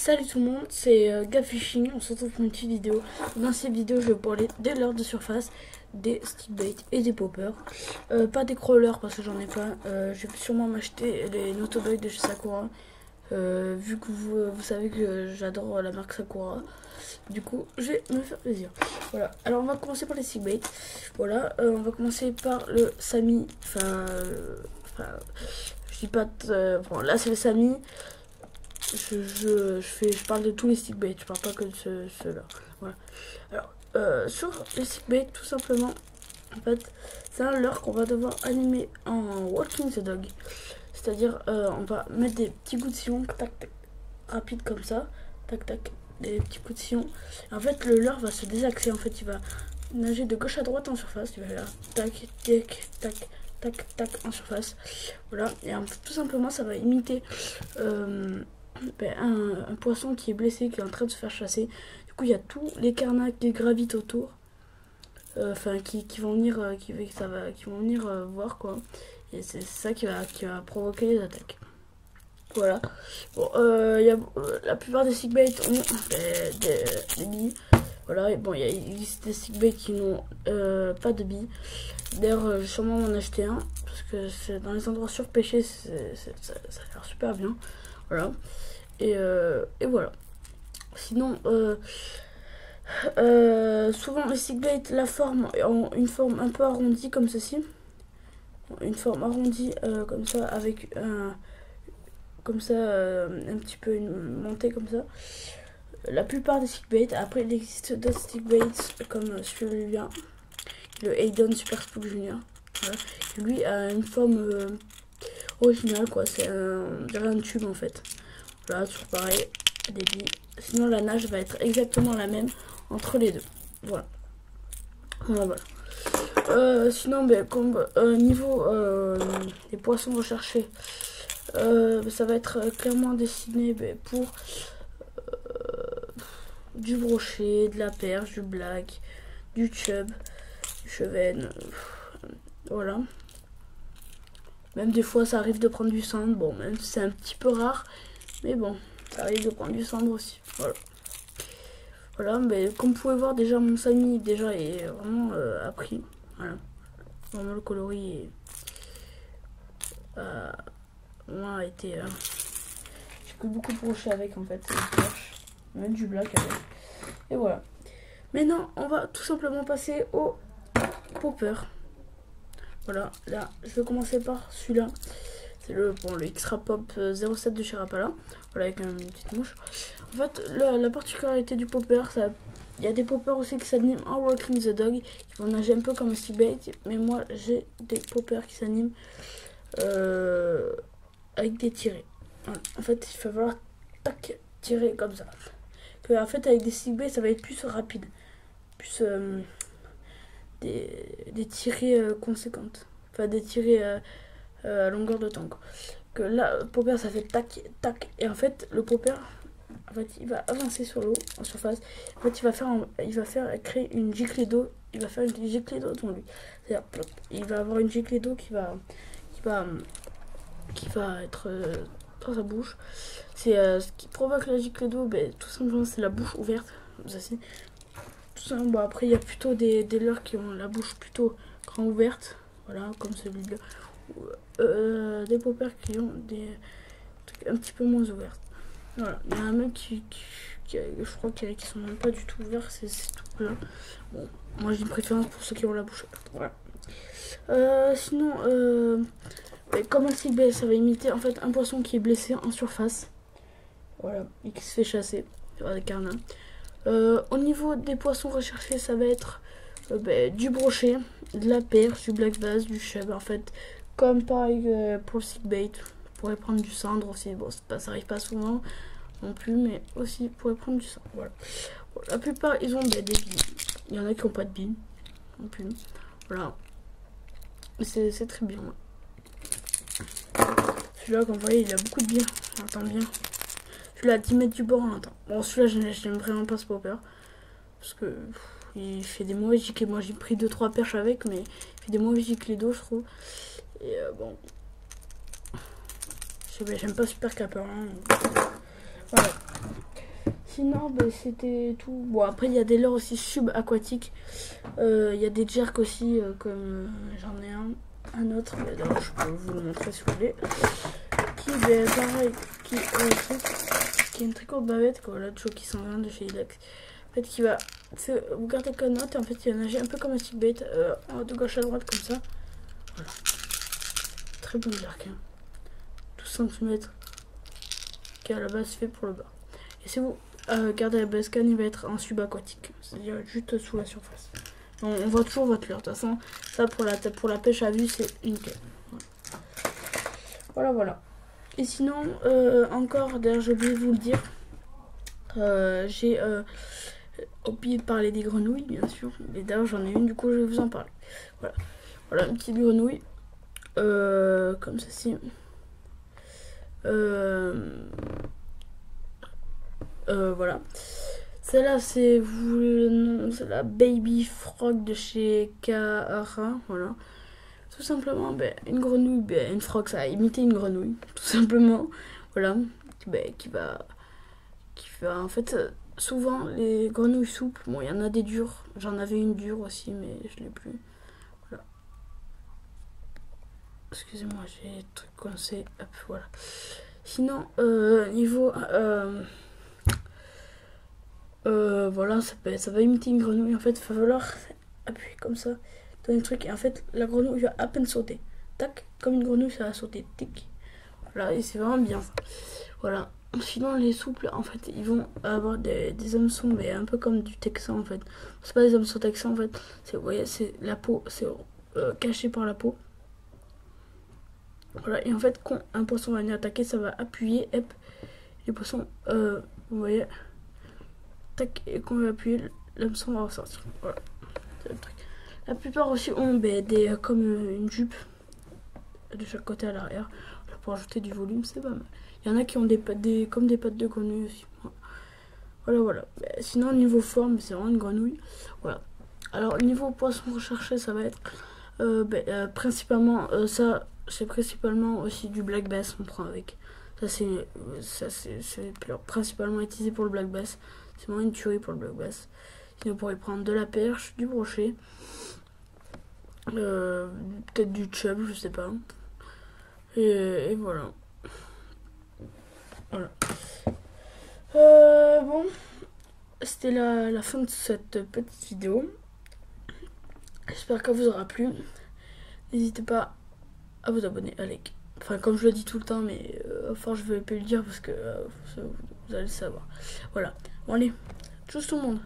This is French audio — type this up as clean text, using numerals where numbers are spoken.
Salut tout le monde, c'est Gafishing, on se retrouve pour une petite vidéo. Dans cette vidéo, je vais parler des leurres de surface, des stickbaits et des poppers. Pas des crawlers parce que j'en ai pas. Je vais sûrement m'acheter les Notobugs de chez Sakura. Vu que vous savez que j'adore la marque Sakura. Du coup, je vais me faire plaisir. Voilà, alors on va commencer par les stickbaits. Voilà, on va commencer par le Sami. Je dis pas. Bon, là c'est le Sami. Je parle de tous les stickbaits, je parle pas que de ceux-là. Voilà. Alors, sur les stickbaits, tout simplement, en fait, c'est un leurre qu'on va devoir animer en walking the dog. C'est-à-dire, on va mettre des petits coups de sillon, tac, tac, rapide comme ça, tac, tac, des petits coups de sillon. En fait, le leurre va se désaxer, en fait, il va nager de gauche à droite en surface, il va faire tac, tac, tac, tac, tac en surface. Voilà, et tout simplement, ça va imiter un poisson qui est blessé, qui est en train de se faire chasser. Du coup, il y a tous les carnats qui gravitent autour, qui vont venir, qui vont venir voir quoi. Et c'est ça qui va provoquer les attaques. Voilà. Bon, la plupart des stickbaits ont des billes. Voilà. Et bon, il existe des stickbaits qui n'ont pas de billes. D'ailleurs, je vais sûrement m'en acheter un parce que dans les endroits surpêchés, ça a l'air super bien. Voilà. Et voilà. Sinon, souvent les stickbaits, la forme en une forme un peu arrondie comme ceci. Une forme arrondie comme ça, avec un petit peu une montée comme ça. La plupart des stickbaits. Après, il existe d'autres stickbaits comme celui-là, le Aidon Super Spook Junior. Voilà. Lui a une forme originale, quoi. C'est un tube en fait. Voilà, toujours pareil, des billes. Sinon, la nage va être exactement la même entre les deux. Voilà. Voilà. Sinon, comme niveau des poissons recherchés, ça va être clairement destiné pour du brochet, de la perche, du black, du chub, du chevenne. Voilà. Même des fois, ça arrive de prendre du cendre. Bon, même si c'est un petit peu rare. Mais bon, ça arrive de prendre du cendre aussi. Voilà. Voilà, mais comme vous pouvez voir, déjà mon Sami déjà est vraiment appris. Voilà. Vraiment le coloris vraiment a été. J'ai que beaucoup de brochets avec en fait. Même du black avec. Et voilà. Maintenant, on va tout simplement passer au popper. Voilà, là, je vais commencer par celui-là. C'est le Extra Pop 07 de chez Rapala. Voilà, avec une petite mouche. En fait, la particularité du popper, il y a des poppers aussi qui s'animent en Walking the Dog, qui vont nager un peu comme un stickbait. Mais moi, j'ai des poppers qui s'animent avec des tirés. Voilà. En fait, il va falloir tac, tirer comme ça. En fait, avec des stickbaits, ça va être plus rapide. Plus des tirées conséquentes. Enfin, des tirées à longueur de temps, quoi. Que là, le popper, ça fait tac, tac. Et en fait, le popper, en fait, il va avancer sur l'eau, en surface. En fait, il va créer une giclée d'eau. Il va faire une giclée d'eau devant lui. C'est-à-dire, il va avoir une giclée d'eau qui va être dans sa bouche. C'est ce qui provoque la giclée d'eau, tout simplement, c'est la bouche ouverte. Ceci. Tout ça, bon, après, il y a plutôt des leurres qui ont la bouche plutôt grand ouverte. Voilà, comme celui-là. Des poppers qui ont des trucs un petit peu moins ouverts. Voilà, il y en a même je crois qui sont même pas du tout ouverts, c'est tout plein. Bon, moi j'ai une préférence pour ceux qui ont la bouche ouverte. Voilà. Sinon, comme un stickbait, ça va imiter en fait un poisson qui est blessé en surface. Voilà, et qui se fait chasser par des carnats. Au niveau des poissons recherchés, ça va être du brochet, de la perche, du black bass, du chub. En fait, comme pareil pour le stickbait, vous pourrez prendre du cendre aussi. Bon, ça arrive pas souvent non plus, mais aussi vous pourrez prendre du cendre. Voilà. Bon, la plupart, ils ont des billes. Il y en a qui n'ont pas de billes non plus. Voilà. C'est très bien. Celui-là, comme vous voyez, il a beaucoup de billes. On entend bien. Celui-là, à 10 mètres du bord, on entend. Bon, celui-là, j'aime vraiment pas ce popper. Parce que il fait des mauvais giclées. Moi, j'ai pris 2-3 perches avec, mais il fait des mauvais giclées d'eau, je trouve. Et bon. J'aime pas super capeur. Hein. Voilà. Sinon, ben, c'était tout. Bon, après, il y a des leurres aussi subaquatiques. Il y a des jerks aussi, comme j'en ai un autre. Mais alors, je peux vous le montrer si vous voulez. Qui, ben, pareil, qui est une très courte bavette, quoi. Là, de Choki 120 de chez Ilex. En fait, qui va. Vous gardez comme note, et en fait, il va nager un peu comme un stickbait, de gauche à droite, comme ça. Voilà. Très bon jerk, hein. 12 cm. Qui à la base fait pour le bas. Et si vous gardez la base canne, il va être en subaquatique, c'est-à-dire juste sous la surface. On voit toujours votre leurre. De toute façon, ça pour la pêche à vue, c'est nickel. Voilà. Et sinon, encore, d'ailleurs, j'ai oublié de vous le dire, j'ai oublié de parler des grenouilles, bien sûr. Et d'ailleurs, j'en ai une, du coup, je vais vous en parler. Voilà une petite grenouille, comme ceci. Voilà. Celle-là, c'est la Baby Frog de chez Kara. Voilà. Tout simplement, ben, une grenouille, ben, une frog, ça a imité une grenouille. Tout simplement. Voilà. Ben, qui va. En fait, souvent, les grenouilles souples, bon, il y en a des dures. J'en avais une dure aussi, mais je l'ai plus. Voilà. Excusez-moi, j'ai des trucs coincés. Hop, voilà. Sinon, niveau. Voilà, ça va imiter une grenouille. En fait, il va falloir appuyer comme ça dans le truc. Et en fait, la grenouille va à peine sauter. Tac, comme une grenouille, ça va sauter. Tic. Voilà, et c'est vraiment bien ça. Voilà. Sinon, les souples, en fait, ils vont avoir des hameçons, mais un peu comme du texan, en fait. C'est pas des hameçons texans, en fait. Vous voyez, c'est la peau, c'est caché par la peau. Voilà, et en fait, quand un poisson va venir attaquer, ça va appuyer. Hop, les poissons, vous voyez. Tac, et quand on va appuyer, l'hameçon va ressortir. Voilà, c'est le truc. La plupart aussi ont comme une jupe de chaque côté à l'arrière pour ajouter du volume, c'est pas mal. Il y en a qui ont comme des pattes de grenouille aussi. Voilà. Sinon, niveau forme, c'est vraiment une grenouille. Voilà. Alors, niveau poisson recherché, ça va être principalement ça. C'est principalement aussi du black bass, on prend avec. Ça, c'est principalement utilisé pour le black bass. C'est vraiment une tuerie pour le black bass. Sinon, on pourrait prendre de la perche, du brochet, peut-être du chub, je sais pas. Et voilà. Bon, c'était la fin de cette petite vidéo. J'espère qu'elle vous aura plu. N'hésitez pas à vous abonner, à like. Enfin, comme je le dis tout le temps, mais enfin, je vais plus le dire parce que vous allez le savoir. Voilà. Bon, allez, tchuss tout le monde.